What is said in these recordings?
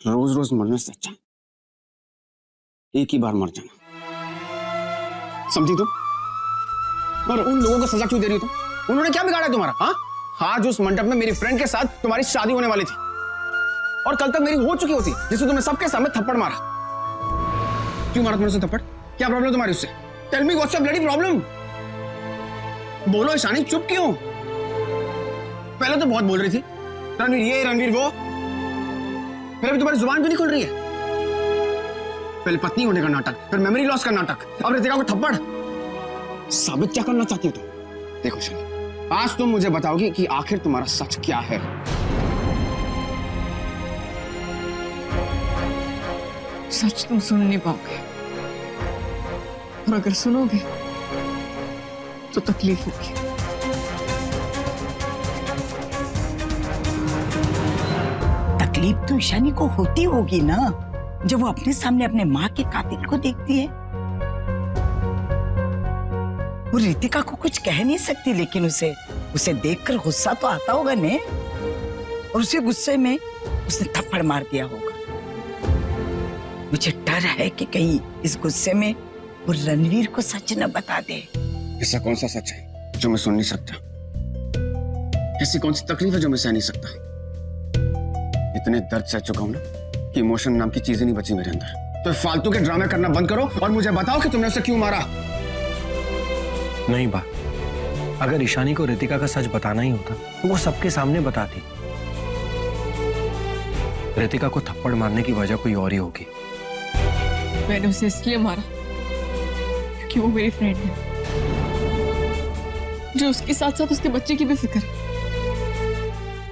रोज रोज मरने से अच्छा एक ही बार मर जाना, समझी तुम? और उन लोगों को सजा क्यों दे रही हो तुम? उन्होंने क्या बिगाड़ा तुम्हारा? हाँ, आज उस मंडप में मेरी फ्रेंड के साथ तुम्हारी शादी होने वाली थी और कल तक मेरी हो चुकी होती, जिससे तुमने सबके सामने थप्पड़ मारा। क्यों मारा तुमने उसे थप्पड़? क्या प्रॉब्लम तुम्हारी उससे? Tell me what's your bloody problem? बोलो ईशानी, चुप क्यों? पहले तो बहुत बोल रही थी, रणवीर ये रणवीर वो, फिर अभी तुम्हारी जुबान क्यों नहीं खुल रही है? पहले पत्नी होने का नाटक, फिर मेमोरी लॉस का नाटक, अब रितिका को थप्पड़। साबित क्या करना चाहती हो तुम? देखो ईशानी, आज तुम मुझे बताओगी कि आखिर तुम्हारा सच क्या है। सच तुम सुन नहीं पाओगे, और अगर सुनोगे तो तकलीफ होगी। तकलीफ तो ईशानी को होती होगी ना, जब वो अपने सामने अपने माँ के कातिल को देखती है। वो रितिका को कुछ कह नहीं सकती, लेकिन उसे देखकर गुस्सा तो आता होगा ने, और उसी गुस्से में उसने थप्पड़ मार दिया होगा। मुझे डर है कि कहीं इस गुस्से में वो रणवीर को सच न बता दे। ऐसा कौन सा सच है जो मैं सुन नहीं सकता? ऐसी कौन सी तकलीफ है जो मैं सह नहीं सकता? इतने दर्द सह चुका हूं ना कि इमोशन नाम की चीज ही नहीं बची मेरे अंदर। तो फालतू के ड्रामे करना बंद करो और मुझे बताओ कि तुमने उसे क्यों मारा। नहीं बा, अगर ईशानी को रितिका का सच बताना ही होता तो वो सबके सामने बताती। रितिका को थप्पड़ मारने की वजह कोई और ही होगी। मैंने उसे इसलिए मारा क्योंकि वो मेरी फ्रेंड है, जो उसके साथ साथ उसके बच्चे की भी फिक्र है,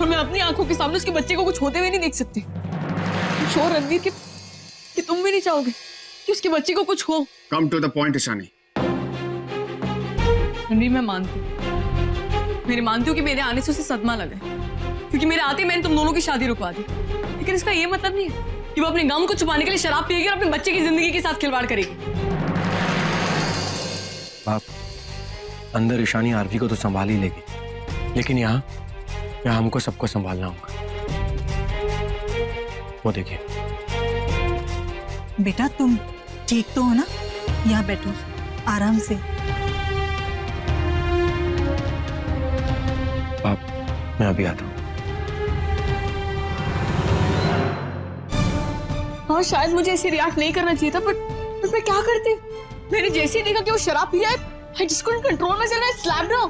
और मैं अपनी आंखों के सामने उसके बच्चे को कुछ होते हुए नहीं देख सकती। श्योर रणवीर कि तुम भी नहीं चाहोगे कि उसके बच्चे को कुछ हो। Come to the point Ishani. Ranveer, मैं मानती हूँ कि मेरे आने से उसे सदमा लगा है, क्योंकि मेरे आते मैंने तुम दोनों की शादी रुकवा दी, लेकिन इसका ये मतलब नहीं है कि वो अपने गम को छुपाने के लिए शराब पिएगी और अपने बच्चे की जिंदगी के साथ खिलवाड़ करेगी। बाप, अंदर ईशानी आरवी को तो संभाल ही लेगी, लेकिन यहाँ हमको सबको संभालना होगा। वो देखिए। बेटा तुम ठीक तो हो ना? यहाँ बैठो आराम से। बाप, मैं अभी आता हूँ। हाँ, शायद मुझे ऐसे रिएक्ट नहीं करना चाहिए था, बट मैं क्या करती? मैंने जैसे ही देखा कि वो शराब पी रहा है, I just couldn't control myself, I slapped her.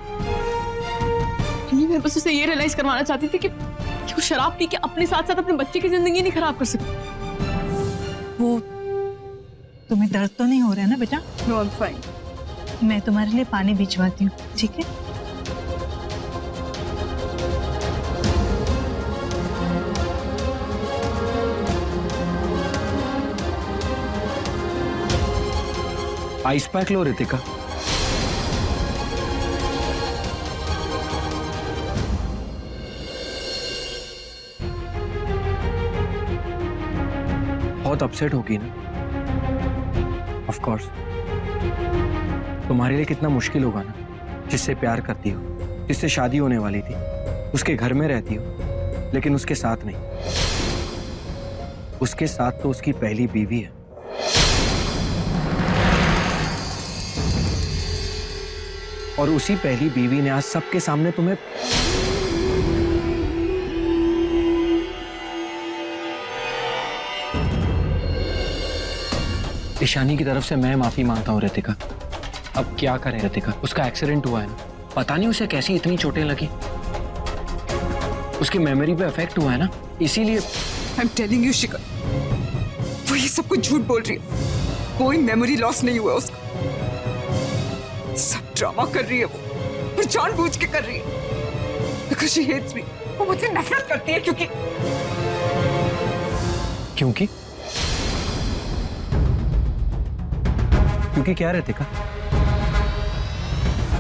मैं बस उसे ये रियलाइज करवाना चाहती थी कि वो शराब पी के अपने साथ साथ अपने बच्चे की जिंदगी नहीं खराब कर सकती। वो तुम्हें दर्द तो नहीं हो रहा है ना बेटा? No, I'm fine. मैं तुम्हारे लिए पानी भिजवाती हूँ, ठीक है? आइस पैक लो रितिका। बहुत अपसेट होगी ना? Of course. तुम्हारे लिए कितना मुश्किल होगा ना, जिससे प्यार करती हो, जिससे शादी होने वाली थी, उसके घर में रहती हो, लेकिन उसके साथ नहीं। उसके साथ तो उसकी पहली बीवी है। और उसी पहली बीवी ने आज सबके सामने तुम्हें ईशानी की तरफ से मैं माफी मांगता हूँ रितिका। अब क्या करें रितिका, उसका एक्सीडेंट हुआ है ना, पता नहीं उसे कैसी इतनी चोटें लगी, उसकी मेमोरी पे इफेक्ट हुआ है ना, इसीलिए। आई एम टेलिंग यू शिखर, वो ये सब कुछ झूठ बोल रही है। कोई मेमोरी लॉस नहीं हुआ उसका, सब ड्रामा कर रही है वो, और जानबूझ के कर रही है। Because she hates me, वो मुझसे नफरत करती है क्योंकि क्योंकि क्या रितिका,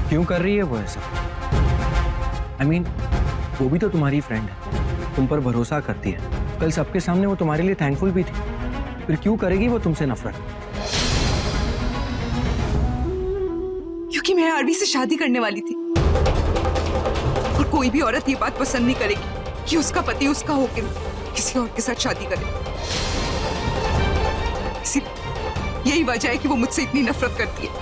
क्यों कर रही है वो ऐसा? I mean, वो भी तो तुम्हारी फ्रेंड है, तुम पर भरोसा करती है, कल सबके सामने वो तुम्हारे लिए थैंकफुल भी थी, फिर क्यों करेगी वो तुमसे नफरत? क्योंकि मैं आरवी से शादी करने वाली थी, और कोई भी औरत ये बात पसंद नहीं करेगी कि उसका पति उसका होकर किसी और के साथ शादी करे। यही वजह है कि वो मुझसे इतनी नफरत करती है।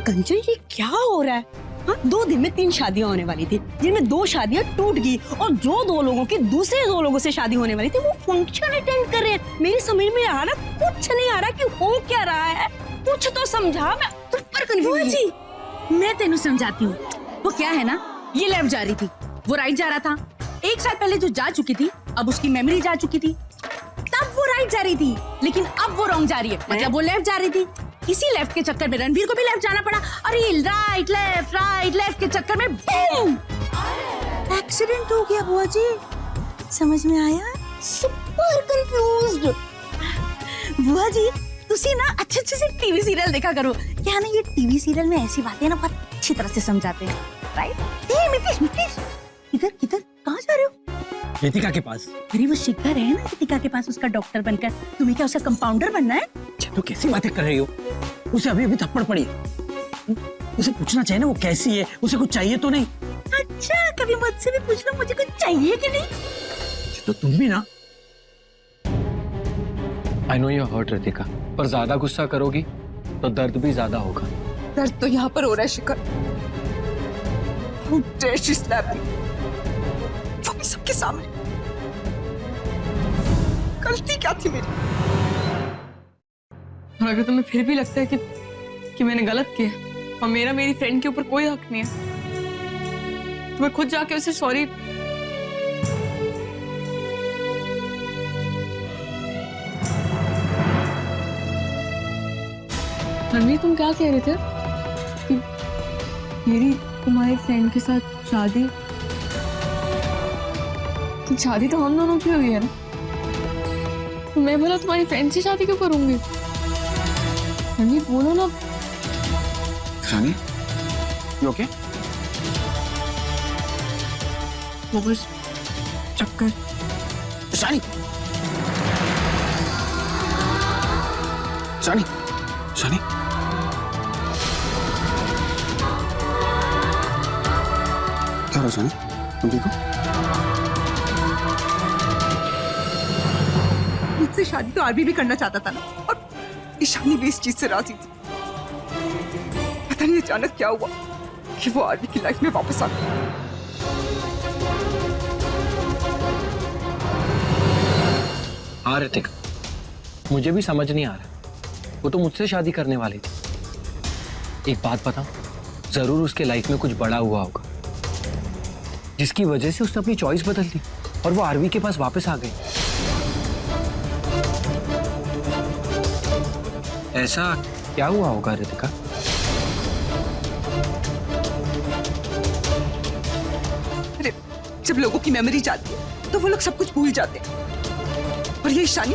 कंचन, ये क्या हो रहा है? हाँ, 2 दिन में 3 शादियां होने वाली थी, जिनमें 2 शादियां टूट गई और जो 2 लोगों की दूसरे 2 लोगों से शादी होने वाली थी वो फंक्शन अटेंड कर रहे हैं। मेरी समझ में आ रहा, कुछ नहीं आ रहा कि हो क्या रहा है। कुछ तो समझा, मैं ऊपर कंफ्यूज जी। मैं तेनू समझाती हूँ। वो क्या है ना, ये लेफ्ट जा रही थी, वो राइट जा रहा था। 1 साल पहले जो जा चुकी थी, अब उसकी मेमोरी जा चुकी थी। तब वो राइट जा रही थी, लेकिन अब वो रॉन्ग जा रही है, मतलब वो लेफ्ट जा रही थी। इसी लेफ्ट के चक्कर में रणवीर को भी लेफ्ट जाना पड़ा। अरे राइट लेफ्ट के चक्कर में बूम, एक्सीडेंट हो गया। बुआ जी समझ में आया? Super confused. बुआ जी तुसी ना अच्छे से टीवी सीरियल देखा करो। क्या ना, ये टीवी सीरियल में ऐसी बातें ना बहुत अच्छी तरह से समझाते हैं, राइट? मितेश किधर कहाँ जा रहे हो? रितिका के पास। अरे वो शिखर है ना, रितिका के पास उसका डॉक्टर बनकर। तुम्हें क्या उसका कंपाउंडर बनना है? तो कैसी बातें कर रही हो? उसे अभी थप्पड़ पड़ी। उसे पूछना चाहिए ना वो कैसी है, उसे कुछ चाहिए तो नहीं? अच्छा, कभी मुझसे भी पूछ लो मुझे कुछ चाहिए कि नहीं। तो तुम भी ना। I know you are hurt Ritika, पर ज्यादा गुस्सा करोगी तो दर्द भी ज्यादा होगा। दर्द तो यहाँ पर हो रहा है शिखर। How dare she slap me? वो भी सबके सामने। गलती क्या थी मेरी? और अगर तुम्हें फिर भी लगता है कि मैंने गलत किया और मेरी फ्रेंड के ऊपर कोई हक नहीं है, तो मैं खुद जाके उसे सॉरी। रणवीर, तुम क्या कह रहे थे कि मेरी तुम्हारे फ्रेंड के साथ शादी तो हम दोनों की हुई है ना, तो मैं भला तुम्हारी फ्रेंड से शादी क्यों करूंगी? रणवीर बोलो ना। शानी, you okay? वो बस चक्कर। शानी, शानी, शानी, क्या हो शानी? तुम ठीक हो? मुझसे शादी तो आरबी भी करना चाहता था ना, और ईशानी भी इस चीज से राजी थी। पता नहीं अचानक क्या हुआ कि वो आरबी की लाइफ में वापस आ गई। हाँ रितिका, मुझे भी समझ नहीं आ रहा। वो तो मुझसे शादी करने वाली थी। एक बात बताऊं, जरूर उसके लाइफ में कुछ बड़ा हुआ होगा जिसकी वजह से उसने अपनी चॉइस बदल दी और वो आरवी के पास वापस आ गई। ऐसा क्या हुआ होगा रितिका? अरे जब लोगों की मेमोरी जाती है तो वो लोग सब कुछ भूल जाते हैं, और ये ईशानी,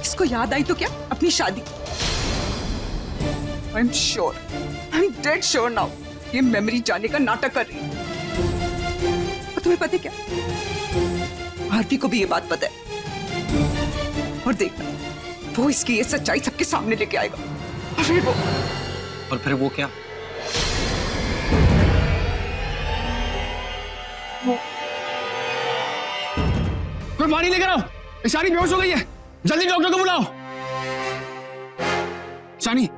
इसको याद आई तो क्या अपनी शादी। I am sure, I am dead sure now, ये मेमोरी जाने का नाटक कर रही है। और तुम्हें पता है क्या, आरती को भी ये बात पता है, और देखना वो इसकी ये सच्चाई सबके सामने लेके आएगा। और फिर वो क्या? कोई पानी लेकर आओ, ईशानी बेहोश हो गई है, जल्दी डॉक्टर को बुलाओ। ईशानी,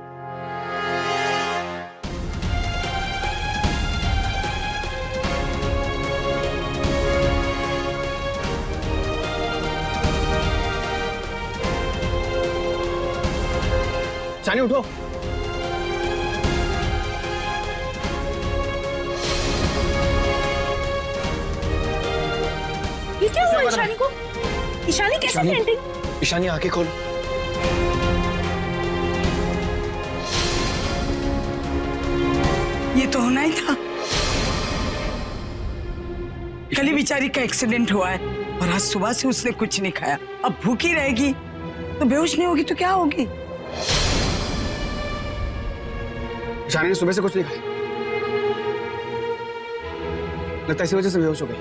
ईशानी उठो। ये क्या हुआ ईशानी को? ईशानी कैसे फेंटिंग? ईशानी आंखें खोल। ये तो होना ही था। कल ही बेचारी का एक्सीडेंट हुआ है और आज सुबह से उसने कुछ नहीं खाया। अब भूखी रहेगी तो बेहोश नहीं होगी तो क्या होगी? ईशानी ने सुबह से कुछ नहीं खाया, लगता है इसी वजह से बेहोश हो गई।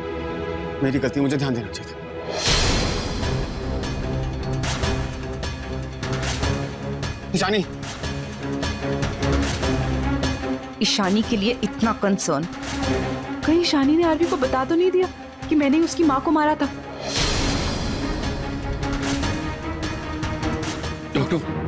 मेरी गलती, मुझे ध्यान देना चाहिए था। ईशानी, ईशानी के लिए इतना कंसर्न। कहीं ईशानी ने आरवी को बता तो नहीं दिया कि मैंने उसकी माँ को मारा था? डॉक्टर,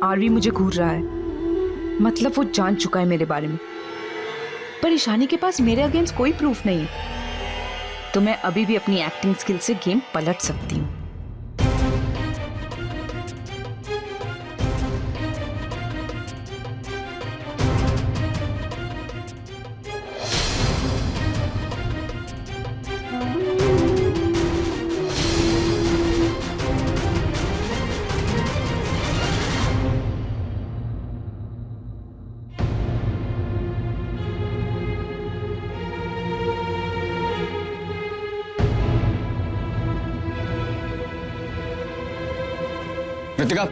आरवी मुझे घूर रहा है, मतलब वो जान चुका है मेरे बारे में। पर ईशानी के पास मेरे अगेंस्ट कोई प्रूफ नहीं है, तो मैं अभी भी अपनी एक्टिंग स्किल से गेम पलट सकती हूँ। Ritika,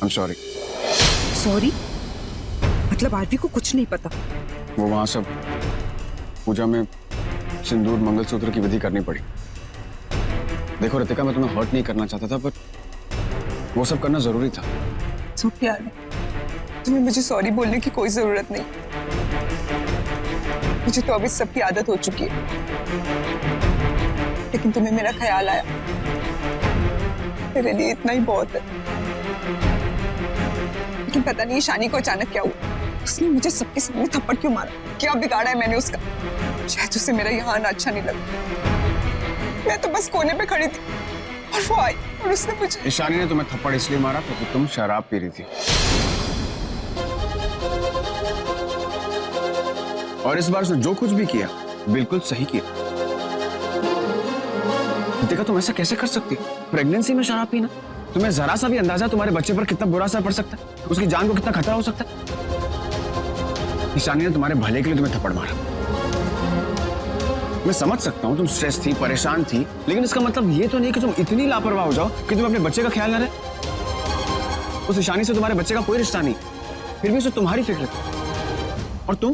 I'm sorry. सॉरी? मतलब आरवी को कुछ नहीं पता? वो वहां सब पूजा में सिंदूर मंगलसूत्र की विधि करनी पड़ी। देखो रितिका, मैं तुम्हें हर्ट नहीं करना चाहता था, पर वो सब करना जरूरी था। सुख यार, तुम्हें मुझे सॉरी बोलने की कोई जरूरत नहीं। मुझे तो अभी सबकी आदत हो चुकी है, लेकिन तुम्हें मेरा ख्याल आया, मेरे लिए इतना ही बहुत है। लेकिन पता नहीं ईशानी को अचानक क्या हुआ, उसने मुझे सबके सामने थप्पड़ क्यों मारा? क्या बिगाड़ा है मैंने उसका? शायद उसे मेरा यहाँ आना अच्छा नहीं लगा। मैं तो बस कोने पे खड़ी थी और वो आई और उसने मुझे। ईशानी ने तुम्हें थप्पड़ इसलिए मारा क्योंकि तुम शराब पी रही थी, और इस बार उसने जो कुछ भी किया बिल्कुल सही किया। देखा, तुम ऐसा कैसे कर सकती? प्रेगनेंसी में शराब पीना? तुम्हें जरा सा भी अंदाजा तुम्हारे बच्चे पर कितना बुरा असर पड़ सकता है, उसकी जान को कितना खतरा हो सकता है? ईशानी ने तुम्हारे भले के लिए तुम्हें थप्पड़ मारा। मैं समझ सकता हूँ तुम स्ट्रेस थी, परेशान थी, लेकिन इसका मतलब ये तो नहीं कि तुम इतनी लापरवाह हो जाओ कि तुम अपने बच्चे का ख्याल न रहे। उस ईशानी से तुम्हारे बच्चे का कोई रिश्ता नहीं, फिर भी उसे तुम्हारी फिक्र थी। और तुम